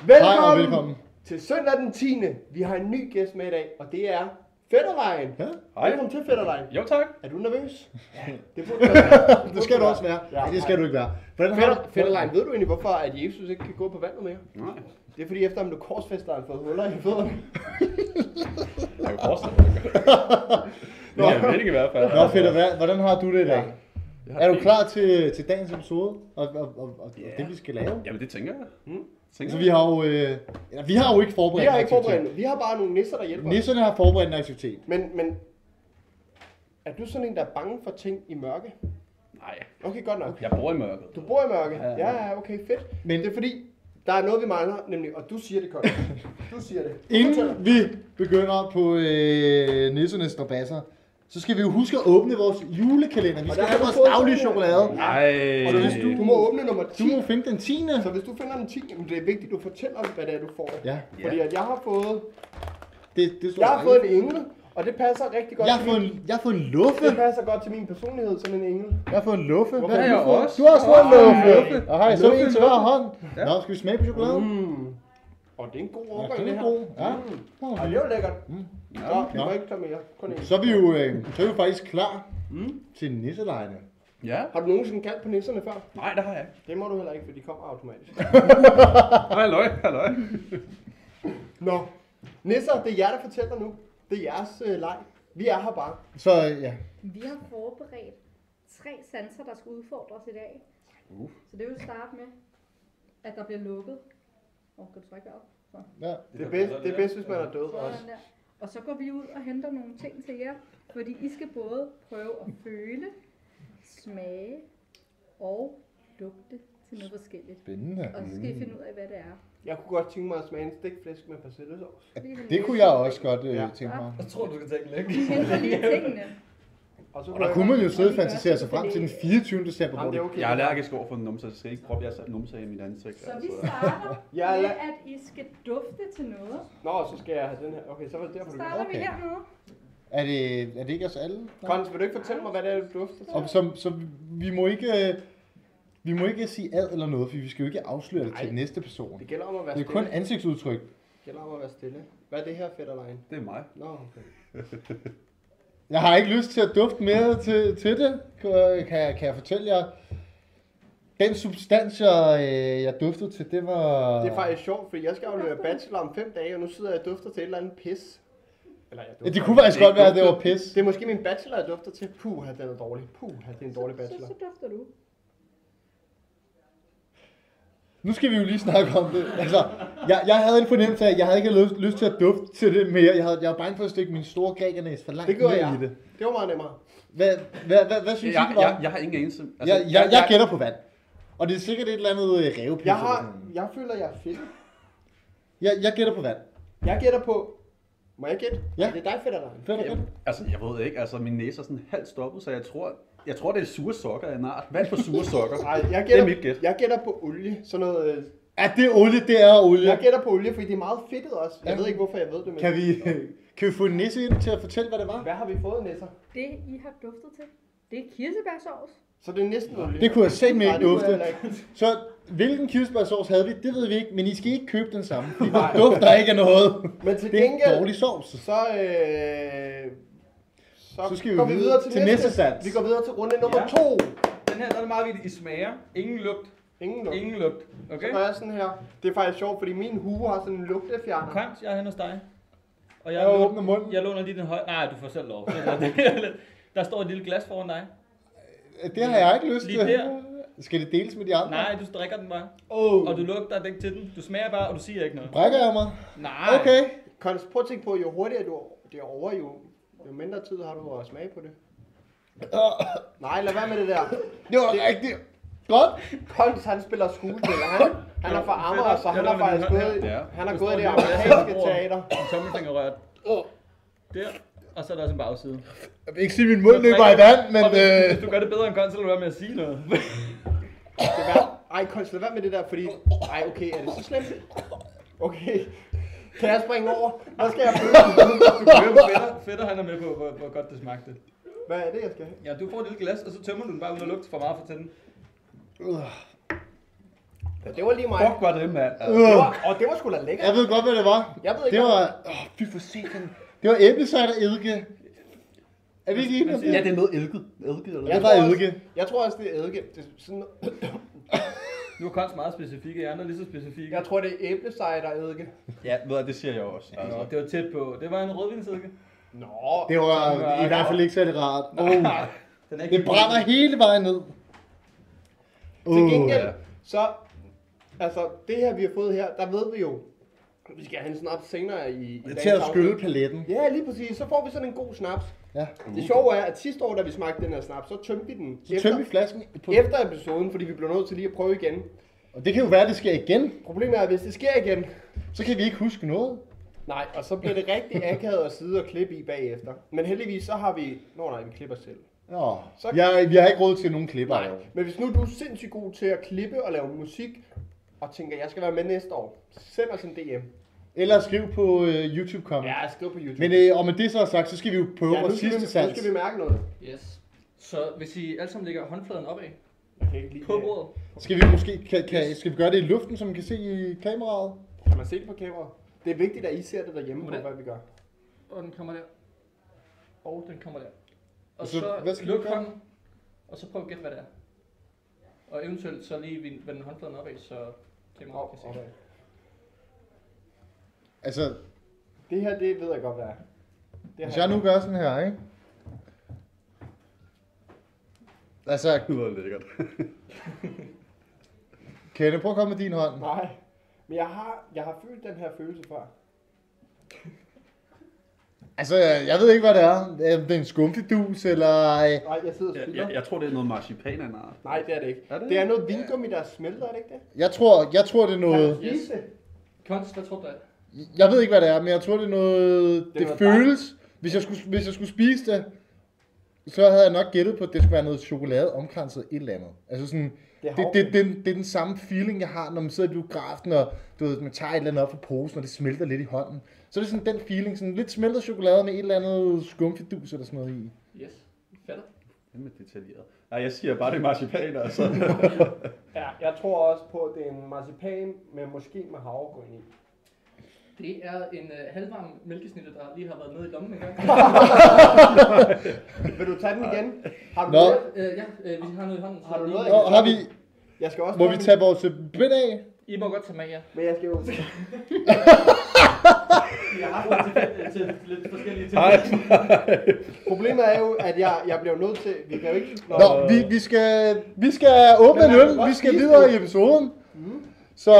Velkommen til søndag den 10. Vi har en ny gæst med i dag, og det er Fætterlein. Ja. Velkommen til Fætterlein. Jo tak. Er du nervøs? Ja. Det burde være. Det skal du også være. Nej, det skal du ikke være. Fætterlein, ved du egentlig hvorfor at Jesus ikke kan gå på vandet mere? Nej. Det er fordi efter han blev korsfæstet, har han fået huller i fødderne. Jeg kan forestille mig, det er meningen i hvert fald. Nå Peter, hvordan har du det i dag? Er du klar til dagens episode og det vi skal lave? Jamen det tænker jeg. Så vi har jo ikke forberedt Vi har ikke forberedt. Vi har bare nogle nisser, der hjælper. Nisserne har forberedt en aktivitet. Men er du sådan en, der er bange for ting i mørke? Nej. Okay, godt nok. Jeg bor i mørket. Du bor i mørke? Ja, okay, fedt. Men det er fordi, der er noget, vi mangler, nemlig, og du siger det, Kold. Du siger det. Inden vi begynder på nissernes strabasser, så skal vi jo huske at åbne vores julekalender. Vi skal have vores daglige chokolade. Nej. Og du må åbne nummer 10. Du må finde den 10. Så hvis du finder den 10, men det er vigtigt, at du fortæller, hvad det er, du får. Ja. Fordi at jeg har fået... Det Jeg har fået en engel, og det passer rigtig godt Jeg har fået en luffe. Det passer godt til min personlighed, sådan en engel. Jeg har fået en luffe. Hvorfor Hvad har har jeg du også? Du har også fået en luffe. Og hej, så Luffe, en til hver luffe. hånd. Ja. Nå, skal vi smage på chokoladen? Og det er en god Ja, overgang, det det er her. god. Ja. Og det er jo lækkert. Så vi Nå. må ikke tage mere. Kun én. Så er vi jo faktisk klar til nisselejene. Ja. Har du nogensinde kaldt på nisserne før? Nej, det har jeg ikke. Det må du heller ikke, for de kommer automatisk. Halløj. Nå, nisser, det er jer, der fortæller nu. Det er jeres leg. Vi er her bare. Så ja. Vi har forberedt 3 sanser, der skal udfordres i dag. Så det vil starte med, at der bliver lukket. Kan du trykke op? Så. Ja. Det er bedst, hvis man er død også. Sådan der. Og så går vi ud og henter nogle ting til jer, fordi I skal både prøve at føle, smage og lugte til noget forskelligt. Spændende. Og så skal I finde ud af, hvad det er. Jeg kunne godt tænke mig at smage en stikflæsk med persillesauce. Det kunne jeg også godt tænke mig. Jeg tror, du skal tænke længe. I henter lige tingene. Og så Og der kunne man jo sidde og fantasere sig frem til den 24. december. Jamen, det er okay. Jeg er allergisk over for numser, så jeg skal ikke proppe jeres numser i mit ansigt. Så vi starter Jeg er med, la- at I skal dufte til noget. Nå, så skal jeg have den her. Okay, så var det derfor, Så du starter vi Okay. hernede. Er det ikke os alle? Kons, vil du ikke fortælle mig, hvad det er, du dufter til? Og så vi må ikke sige ad eller noget, for vi skal jo ikke afsløre det til Nej. næste person. Det gælder om at være Det er stille. kun ansigtsudtryk. Det gælder om at være stille. Hvad er det her, Fætterlein? Det er mig. Nå, okay. Jeg har ikke lyst til at dufte mere til det, kan jeg fortælle jer. Den substans, jeg duftede til, det var... Det er faktisk sjovt, fordi jeg skal aflevere bachelor om 5 dage, og nu sidder jeg og dufter til et eller andet pis. Eller jeg Ja, dufter. det kunne faktisk godt være, at det var pis. Det er måske min bachelor, jeg dufter til. Puh, den er dårlig. Puh, det er en dårlig bachelor. Så dufter du. Nu skal vi jo lige snakke om det. Altså, jeg havde en fornemmelse af, at jeg havde ikke lyst til at dufte til det mere. Jeg var bange for at stikke min store grækernæs for langt Det gjorde ned jeg. i det. Det var meget nemmere. Hvad synes I, det var? Jeg har ingen anelse. Jeg gætter på vand. Og det er sikkert et eller andet rævepis. Jeg føler, jeg er fedt. Jeg gætter på vand. Jeg gætter på... Må jeg gætte? Ja. Det er dig, Fætterlein. Fedt. Altså, jeg ved ikke. Altså, min næse er sådan halvt stoppet, så jeg tror, det er sure sokker af en art. Vand på sure sokker. Nej, Det er mit gæt. Jeg gætter på olie. Sådan noget... Ja, det er olie, det er olie. Jeg gætter på olie, fordi det er meget fedtet også. Jeg Ja. ved ikke, hvorfor jeg ved det, men... Kan vi få en nisse ind til at fortælle, hvad det var? Hvad har vi fået, Nisser? Det, I har duftet til, det er kirsebærsovs. Så det er næsten olie. Det kunne jeg selv Nej, ikke det kunne jeg dufte. heller ikke. Så hvilken kirsebærsauce havde vi? Det ved vi ikke, men I skal ikke købe den samme. Fordi den dufter ikke af noget. Men til Det er en gengæld, dårlig sovs. så Så skal vi går vi videre til næste næste sats. Vi går videre til runde nummer Ja. 2. Den her, der er det meget vigtigt. I smager. Ingen lugt. Ingen lugt. Ingen lugt. Så Okay? gør jeg sådan her. Det er faktisk sjovt, fordi min hue har sådan en lugtefjerner. Kons, jeg er hen hos dig. Og Jeg åbner munden. jeg låner lige den høje... Nej, du får selv lov. Der står et lille glas foran dig. Det har jeg ikke lyst Lige til. der. Skal det deles med de andre? Nej, du drikker den bare. Oh. Og du lugter ikke til den. Du smager bare, og du siger ikke noget. Brækker jeg mig? Nej. Okay. Kons, prøv at tænke på, jo hurtigere du det er over, jo mindre tid har du at smage på det. Nej, lad være med det der. Det var rigtig godt. Kons, han spiller skuespil. Han er fra Amager, så han har faktisk gået, Ja. han har gået i det amerikanske teater. En tommelfingerrørt. Der. Og så er der også en bagside. Jeg vil ikke sige, at min mund løber i vand, men... Og hvis du gør det bedre end Kons, så lader du være med at sige noget. Ej, Kons, lad være med det der, fordi... Ej, okay, er det så slemt? Okay. Kan jeg springe over? Hvad skal jeg føle? Fætter han er med på, hvor godt det smagte. Hvad er det, jeg skal have? Ja, du får et lille glas, og så tømmer du den bare uden at lugte for meget for tænden. Ja, det var lige mig. Fuck, var det, mand. Og det var sgu da lækkert. Jeg ved godt, hvad det var. Jeg ved ikke, Det hvad var... fy for satan. Det var æblecider-eddike. Er vi ikke enige om det? Ja, det er noget eddike. Eddike, eller Det hvad? var eddike. Jeg tror også, det er eddike. Det er sådan, Nu er Kons meget specifikke, jeg andre lige så specifikke. jeg tror, det er æblecider eddike. Ja, ved jeg, det siger jeg også. Altså. Nå, det var tæt på. Det var en rødvinsedike. Nå. Det var i hvert fald ikke særlig rart. Den er ikke Det brænder hele vejen ned. Til gengæld, ja. så, altså det her vi har fået her, der ved vi jo, at vi skal have en snaps senere i Til dagens at afsnit. skylle paletten. Ja, lige præcis. Så får vi sådan en god snaps. Ja. Det sjove er, at sidste år, da vi smagte den her snaps, så tømte vi den Så tømte vi flasken på. efter episoden, fordi vi blev nødt til lige at prøve igen. Og det kan jo være, at det sker igen. Problemet er, at hvis det sker igen, Så kan vi ikke huske noget. nej, og så bliver det rigtig akavet at sidde og klippe i bagefter. Men heldigvis så har vi, nej, vi klipper selv. Nå, Så- vi har ikke råd til nogen klipper. Nej, men hvis nu du er sindssygt god til at klippe og lave musik, og tænker, jeg skal være med næste år, send os en DM. Eller skriv på YouTube comment. Ja, skriv på YouTube. Men og med det så sagt, så skal vi jo prøve ja, nu vores skal, sidste nu sans. skal vi mærke noget. Yes. Så hvis I alle sammen lægger håndfladen opad Jeg kan ikke lide på det. bordet. Skal vi måske skal vi gøre det i luften, som man kan se i kameraet? Kan man se det på kameraet? Det er vigtigt, at I ser det derhjemme på, Hvordan? hvad vi gør. Og den kommer der. Og den kommer der. Og Så, hvad så skal vi luk gøre? hånden. Og så prøv at gætte, hvad det er. Og eventuelt så lige vend håndfladen opad, så kameraet kan se det. Altså, Det her, det ved jeg godt, hvad er. Det hvis har jeg nu gør sådan her, ikke? Altså, Det var lækkert. Kenneth, prøv at komme med din hånd. Nej, men jeg har følt den her følelse før. Altså, jeg ved ikke, hvad det er. Det er en skumfidus, eller... Nej, jeg sidder og spiller. Jeg tror, det er noget marcipan af en art. Nej, det er det ikke. Er det? Det er noget vingummi, der smelter, er det ikke det? Jeg tror, det er Kan noget... du spise det? Kons, hvad tror du det er? Jeg ved ikke, hvad det er, men jeg tror, det er noget... Det er Det noget føles... Hvis jeg skulle spise det, så havde jeg nok gættet på, at det skulle være noget chokolade omkranset et eller andet. Altså sådan... Det er den samme feeling, jeg har, når man sidder i biografen, og du ved, man tager et eller andet op fra posen, og det smelter lidt i hånden. Så er det sådan den feeling, sådan lidt smeltet chokolade med et eller andet skumfidus eller sådan noget i. Yes. Fatter. Det er detaljeret. Nej, jeg siger bare, det er marcipan, altså. Ja, jeg tror også på, at det er en marcipan, men måske med havregryn i. Det er en halvvarm mælkesnitte, der lige har været nede i lommen en gang. Vil du tage den igen? Har du Nå. mere? Hvis I har noget i hånden, så Har du lige... noget? Nå, har vi... Jeg skal også Må prøve vi tage vores bind af? I må godt tage med jer. Men jeg skal jo... Jeg har fået til lidt forskellige ting. Problemet er jo, at jeg bliver nødt til... Vi kan jo ikke... Nå, vi skal åbne Men en man kan øl. godt Vi skal spise videre det. i episoden. Så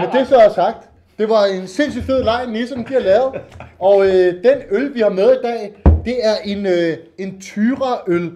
med det så er sagt, det var en sindssygt fed leg, Nissen de har lavet. Og den øl, vi har med i dag, det er en Tyra-øl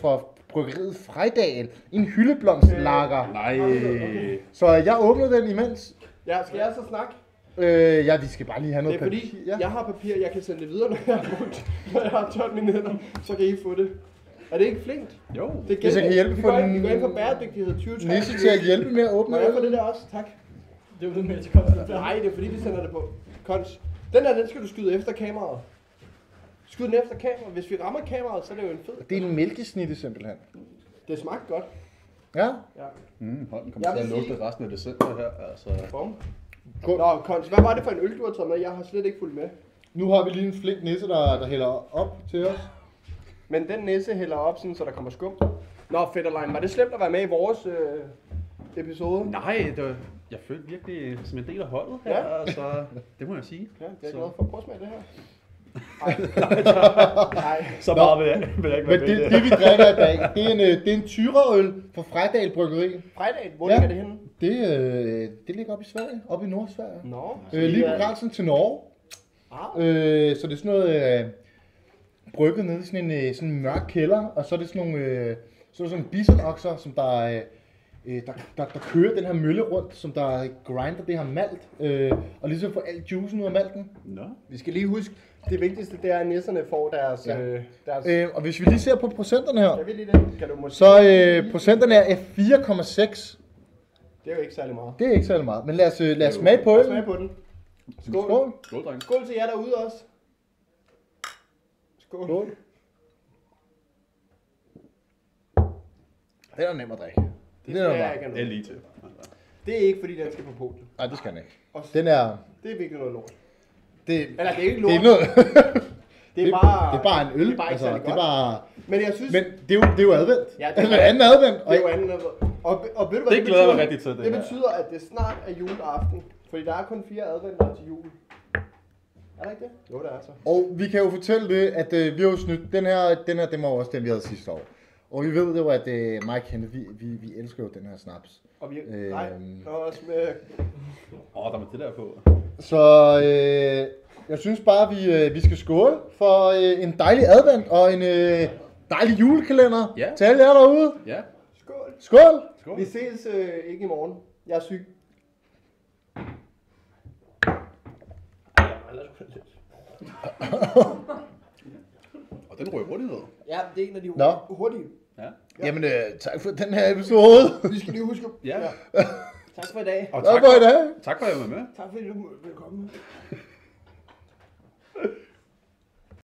fra bryggeriet Frejdal. En hyldeblomstlager. Nej. Så jeg åbner den imens. Ja, skal jeg så snakke? Ja, vi skal bare lige have Det noget er fordi, papir. Ja. jeg har papir, jeg kan sende det videre, når jeg har brugt, når jeg har tørt mine hænder, så kan I få det. Er det ikke flinkt? Jo. Det er Hvis jeg kan hjælpe vi for går ind, den- vi går ind for bæredygtighed 2023. Nisse til at hjælpe med at åbne Må jeg få øl. det der også? Tak. Det er jo med til Kons. Nej, det er fordi, vi sender det på. Kons. Den der, den skal du skyde efter kameraet. Skyd den efter kameraet. Hvis vi rammer kameraet, så er det jo en fed. Det er en mælkesnitte simpelthen. Det smagte godt. Ja. Ja. Hånden kommer Jeg til at vil lugte sige- resten af december her, altså. Bum. Skål. Nå, Kons, hvad var det for en øl, du har taget med? Jeg har slet ikke fulgt med. Nu har vi lige en flink nisse, der hælder op til os. Men den næse hælder op, sådan, så der kommer skum. Nå, Fetterlein, var det slemt at være med i vores episode? Nej, jeg følte virkelig som en del af holdet her, Ja. altså. Det må jeg sige. Ja, det er jeg Så- glad for. Prøv at smage det her. Nej. Så meget vil jeg ikke Men det vi drikker i dag, det er en Tyra-øl fra Frejdal Bryggeri. Fredag, hvor Ja. ligger det henne? Det ligger oppe i Sverige, oppe i Nordsverige. Nå. Lige på grænsen til Norge. Så det er sådan noget brygget nede i sådan en mørk kælder, og så er det sådan nogle bisonokser, som der kører den her mølle rundt, som der grinder det her malt, og ligesom får al juicen ud af malten. Nå. Vi skal lige huske, det vigtigste det er, at nisserne får deres... Ja. Og hvis vi lige ser på procenterne her, Skal vi lige det? Kan du måske... så procenterne er 4,6. Det er jo ikke særlig meget. Det er ikke særlig meget, men lad os smage på Lad os øl. smage på den. Skål. Skål. Skål, drenge. Skål til jer derude også. Skål. Skål. Det er nem at drikke. Det Det er skal nok jeg ikke have Det er noget. lige til. Det er ikke, fordi den skal på podiet. Nej, det skal den ikke. Og Den er... det er virkelig noget lort. Det, Eller det er ikke lort. det er noget... Det er bare... det er bare en øl. Det er bare ikke altså, særlig det er godt. bare... Men jeg synes... Men det er jo advent. Ja, det er- Eller anden advent. det er jo anden advent. Og ved du hvad Det glæder jeg mig rigtig til, det Det her. betyder, at det snart er juleaften. Fordi der er kun 4 adventer til jul. Er der ikke det? Jo, det er så. Og vi kan jo fortælle det, at vi har jo snydt. Den her, det var også den, vi havde sidste år. Og vi ved jo, at mig og Kenneth, vi elsker jo den her snaps. Og vi... Nej, der er også med... Der var det der på. Så jeg synes bare, vi skal skåle for en dejlig advent og en dejlig julekalender Ja. til alle jer derude. Ja. Skål! Skål! Skål. Vi ses ikke i morgen. Jeg er syg. Og den ryger hurtigt ned. Ja, det er en af de Nå. hurtige. Ja. Jamen, tak for den her episode. Vi skal lige huske... Ja. Tak for i dag. Og Tak for i dag. tak for at jeg var med. Tak fordi du ville komme.